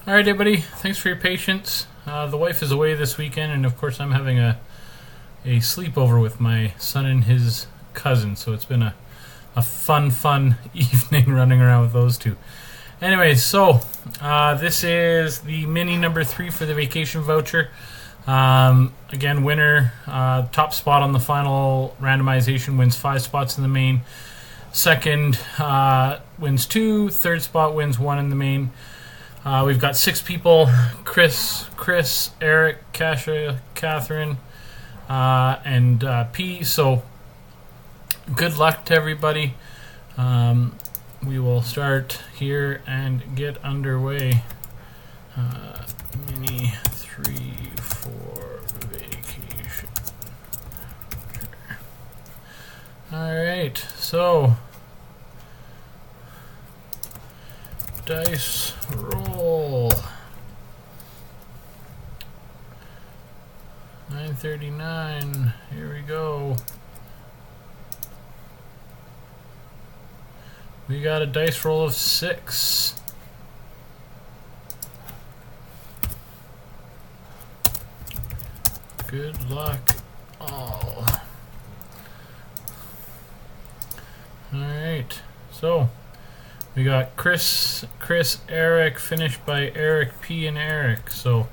All right, everybody. Thanks for your patience. The wife is away this weekend, and of course, I'm having a sleepover with my son and his cousin. So it's been a fun evening running around with those two. Anyways, so this is the mini number 3 for the vacation voucher. Again, winner, top spot on the final randomization wins 5 spots in the main. Second wins 2. Third spot wins 1 in the main. We've got 6 people: Chris, Eric, Kasha, Catherine, and P. So good luck to everybody. We will start here and get underway. Mini 3 for vacation. Alright, so dice roll. 939. Here we go. We got a dice roll of 6. Good luck all. Alright, so we got Chris, Eric, finished by Eric, P, and Eric. So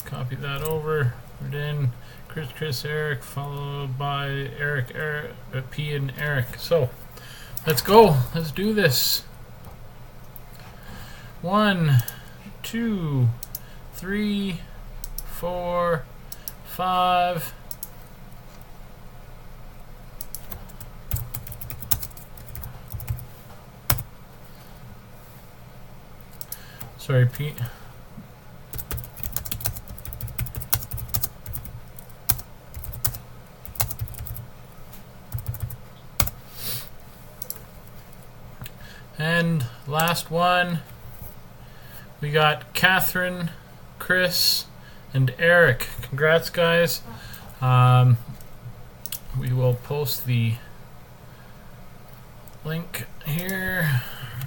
copy that over, put it in Chris, Eric, followed by Eric, P, and Eric. So let's go. Let's do this. 1, 2, 3, 4, 5. Sorry, Pete. And last one, we got Catherine, Chris, and Eric. Congrats, guys. We will post the link here.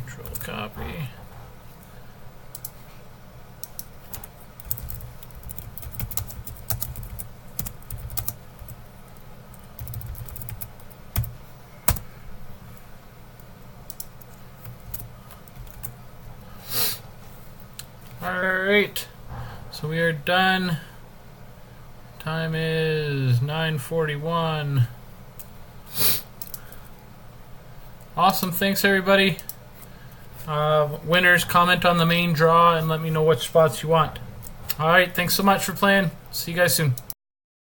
Control copy. Alright, so we are done. Time is 9:41. Awesome, thanks everybody. Winners, comment on the main draw and let me know which spots you want. Alright, thanks so much for playing. See you guys soon.